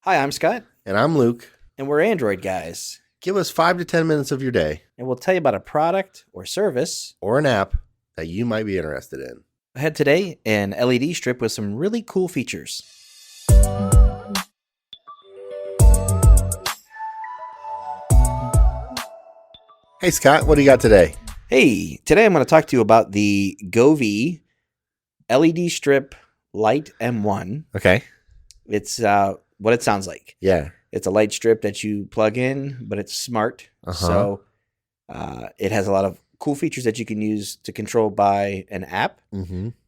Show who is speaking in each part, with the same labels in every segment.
Speaker 1: Hi, I'm Scott,
Speaker 2: And I'm Luke.
Speaker 1: and we're Android guys,
Speaker 2: Give us 5 to 10 minutes of your day
Speaker 1: and we'll tell you about a product or service.
Speaker 2: or an app that you might be interested in.
Speaker 1: Ahead today, an LED strip with some really cool features.
Speaker 2: Hey, Scott, what do you got today?
Speaker 1: Hey, today I'm going to talk to you about the Govee LED strip light M1.
Speaker 2: Okay.
Speaker 1: It's what it sounds like.
Speaker 2: Yeah.
Speaker 1: It's a light strip that you plug in, but it's smart. So it has a lot of cool features that you can use to control by an app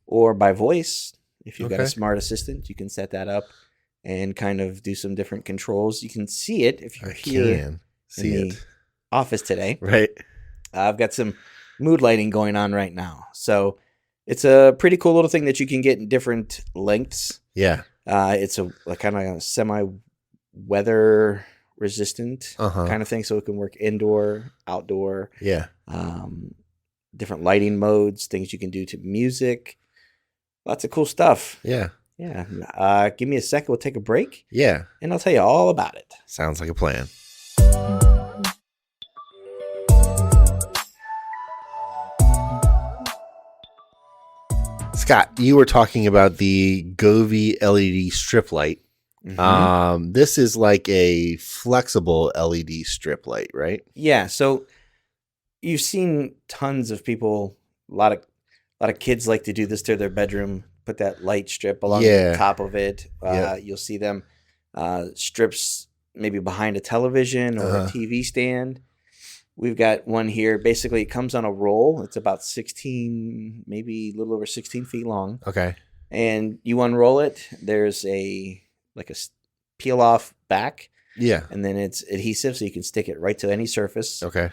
Speaker 1: or by voice. If you've got a smart assistant, you can set that up and kind of do some different controls. You can see it if you're here in the office today.
Speaker 2: Right.
Speaker 1: I've got some mood lighting going on right now. So it's a pretty cool little thing that you can get in different lengths.
Speaker 2: Yeah.
Speaker 1: It's a kind of a semi-weather resistant kind of thing. So it can work indoor, outdoor.
Speaker 2: Yeah.
Speaker 1: Different lighting modes, things you can do to music. Lots of cool stuff.
Speaker 2: Yeah.
Speaker 1: Yeah. Give me a second. We'll take a break.
Speaker 2: Yeah.
Speaker 1: And I'll tell you all about it.
Speaker 2: Sounds like a plan. Scott, you were talking about the Govee LED strip light. This is like a flexible LED strip light, right?
Speaker 1: Yeah. So you've seen tons of people, a lot of kids like to do this to their bedroom, put that light strip along the top of it. You'll see them strips maybe behind a television or a TV stand. We've got one here. Basically, it comes on a roll. It's about 16, maybe a little over 16 feet long.
Speaker 2: Okay.
Speaker 1: And you unroll it. There's a peel off back.
Speaker 2: Yeah.
Speaker 1: And then it's adhesive, so you can stick it right to any surface.
Speaker 2: Okay.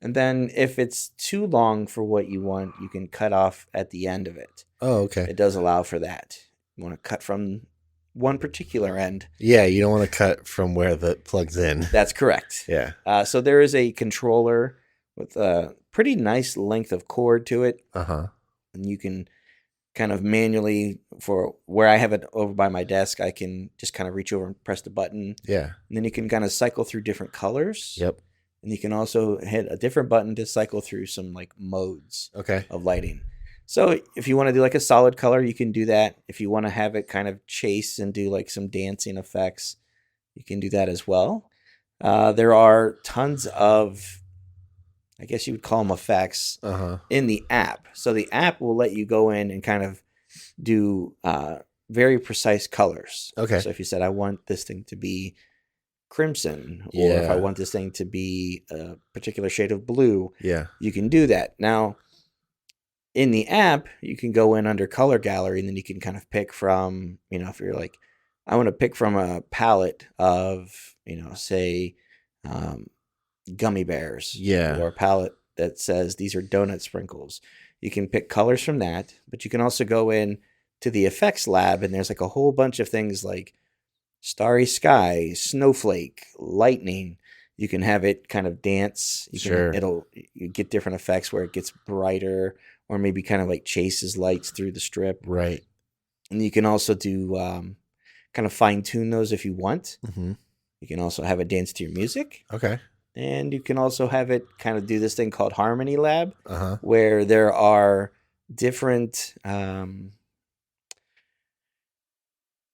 Speaker 1: And then if it's too long for what you want, you can cut off at the end of it.
Speaker 2: Oh, okay.
Speaker 1: It does allow for that. You want to cut from one particular end.
Speaker 2: Yeah, you don't want to cut from where that plugs in.
Speaker 1: That's correct.
Speaker 2: Yeah.
Speaker 1: So there is a controller with a pretty nice length of cord to it. And you can kind of manually, for where I have it over by my desk, I can just kind of reach over and press the button.
Speaker 2: Yeah.
Speaker 1: And then you can kind of cycle through different colors.
Speaker 2: Yep.
Speaker 1: And you can also hit a different button to cycle through some like modes of lighting. So if you want to do like a solid color, you can do that. If you want to have it kind of chase and do like some dancing effects, you can do that as well. There are tons of, I guess you would call them effects in the app. So the app will let you go in and kind of do very precise colors. Okay. So if you said, I want this thing to be crimson, or if I want this thing to be a particular shade of blue, you can do that. Now, in the app, you can go in under color gallery, and then you can kind of pick from, if you're like, I want to pick from a palette of, say, gummy bears, or a palette that says these are donut sprinkles. You can pick colors from that, but you can also go in to the effects lab, and there's like a whole bunch of things like starry sky, snowflake, lightning. You can have it kind of dance. You get different effects where it gets brighter, or maybe kind of like chases lights through the strip.
Speaker 2: Right.
Speaker 1: And you can also do kind of fine tune those if you want. You can also have it dance to your music. Okay. And you can also have it kind of do this thing called Harmony Lab, where there are different.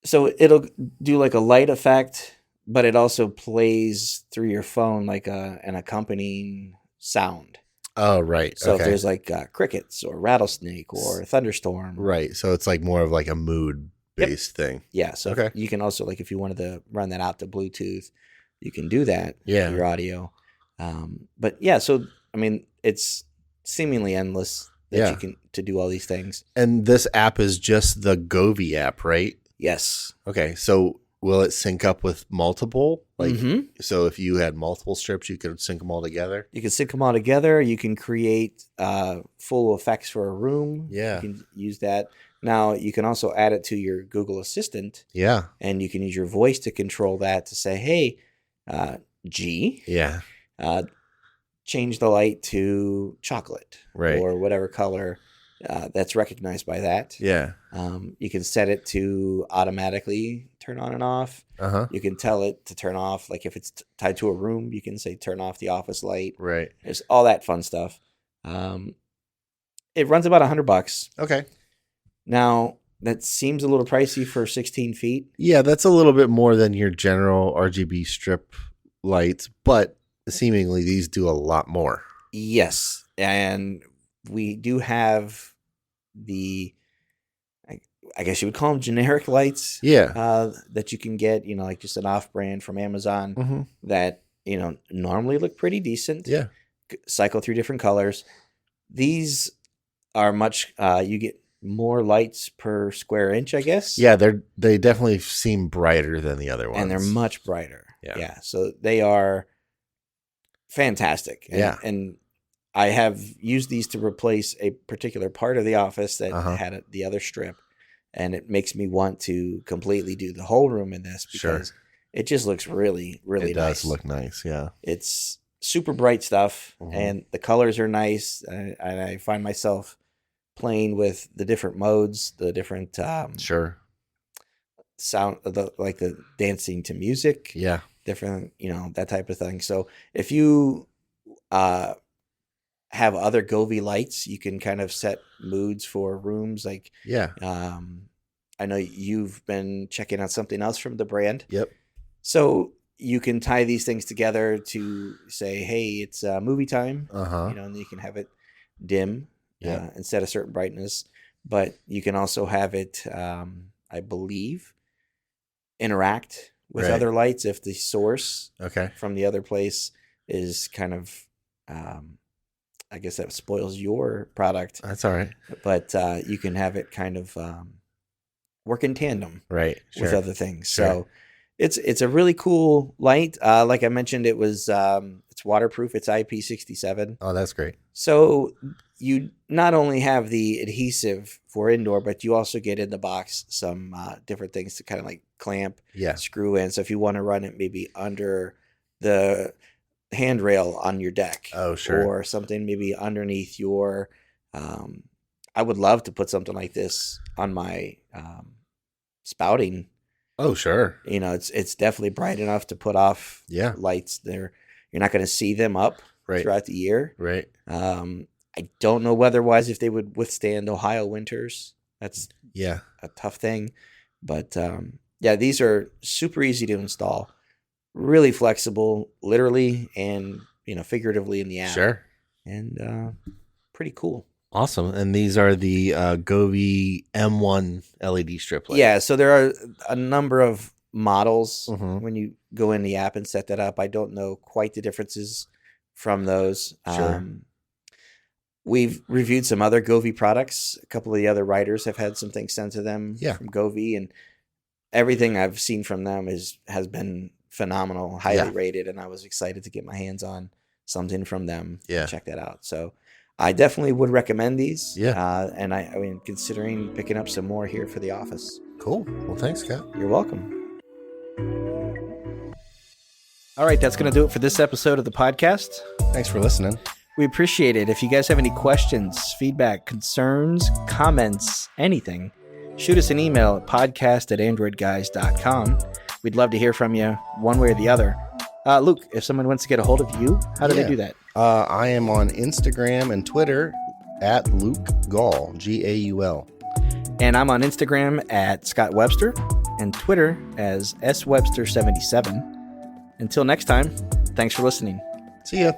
Speaker 1: So it'll do like a light effect, but it also plays through your phone like an accompanying sound. Oh, right. So if there's like crickets or rattlesnake or thunderstorm.
Speaker 2: Right. So it's like more of like a mood-based thing.
Speaker 1: Yeah. So you can also, like, if you wanted to run that out to Bluetooth, you can do that with your audio. But yeah, so, I mean, it's seemingly endless that you can to do all these things.
Speaker 2: And this app is just the Govee app, right?
Speaker 1: Yes.
Speaker 2: Okay. So will it sync up with multiple? Like, so if you had multiple strips, you could sync them all together?
Speaker 1: You can sync them all together. You can create full effects for a room.
Speaker 2: Yeah.
Speaker 1: You can use that. Now, you can also add it to your Google Assistant. Yeah. And you can use your voice to control that to say, hey, G. Yeah. Change the light to chocolate. Right. Or whatever color that's recognized by that.
Speaker 2: Yeah.
Speaker 1: You can set it to automatically turn on and off. You can tell it to turn off. Like if it's tied to a room, you can say turn off the office light.
Speaker 2: Right.
Speaker 1: There's all that fun stuff. It runs about $100.
Speaker 2: Okay.
Speaker 1: Now, that seems a little pricey for 16 feet.
Speaker 2: Yeah, that's a little bit more than your general RGB strip lights, but seemingly these do a lot more.
Speaker 1: Yes. And we do have I guess you would call them generic lights.
Speaker 2: Yeah.
Speaker 1: That you can get, like just an off-brand from Amazon that, normally look pretty decent.
Speaker 2: Yeah.
Speaker 1: Cycle through different colors. These are much, you get more lights per square inch, I guess.
Speaker 2: Yeah, they definitely seem brighter than the other ones.
Speaker 1: And they're much brighter.
Speaker 2: Yeah.
Speaker 1: So they are fantastic. And I have used these to replace a particular part of the office that had the other strip. And it makes me want to completely do the whole room in this because it just looks really, really nice.
Speaker 2: It does look nice, yeah.
Speaker 1: It's super bright stuff, and the colors are nice. And I find myself playing with the different modes, the different sound, like the dancing to music.
Speaker 2: Yeah.
Speaker 1: Different, that type of thing. So if you have other Govee lights, you can kind of set moods for rooms. Like, I know you've been checking out something else from the brand.
Speaker 2: Yep.
Speaker 1: So you can tie these things together to say, hey, it's movie time. And you can have it dim and set a certain brightness. But you can also have it, I believe, interact with other lights if the source from the other place is kind of, I guess that spoils your product.
Speaker 2: That's all right.
Speaker 1: But you can have it kind of work in tandem with other things. So it's a really cool light. Like I mentioned, it's waterproof. It's IP67.
Speaker 2: Oh, that's great.
Speaker 1: So you not only have the adhesive for indoor, but you also get in the box some different things to kind of like clamp, screw in. So if you want to run it maybe under the handrail on your deck, or something maybe underneath your I would love to put something like this on my spouting.
Speaker 2: Oh, sure.
Speaker 1: It's definitely bright enough to put off lights there. You're not going to see them up throughout the year.
Speaker 2: Right.
Speaker 1: I don't know weather-wise if they would withstand Ohio winters. That's a tough thing. But these are super easy to install. Really flexible, literally and figuratively in the app.
Speaker 2: Sure.
Speaker 1: And pretty cool.
Speaker 2: Awesome. And these are the Govee M1 LED strip lights.
Speaker 1: Yeah, so there are a number of models when you go in the app and set that up. I don't know quite the differences from those.
Speaker 2: Sure.
Speaker 1: We've reviewed some other Govee products. A couple of the other writers have had some things sent to them from Govee, and everything I've seen from them has been phenomenal, highly rated, and I was excited to get my hands on something from them. Check that out. So I definitely would recommend these. And I mean, considering picking up some more here for the office.
Speaker 2: Cool. Well, thanks, Scott.
Speaker 1: You're welcome. All right, that's going to do it for this episode of the podcast.
Speaker 2: Thanks for listening.
Speaker 1: We appreciate it. If you guys have any questions, feedback, concerns, comments, anything, shoot us an email at podcast@AndroidGuys.com. We'd love to hear from you one way or the other. Luke, if someone wants to get a hold of you, how do they do that?
Speaker 2: I am on Instagram and Twitter at Luke Gaul, Gaul.
Speaker 1: And I'm on Instagram at Scott Webster and Twitter as SWebster77. Until next time, thanks for listening.
Speaker 2: See ya.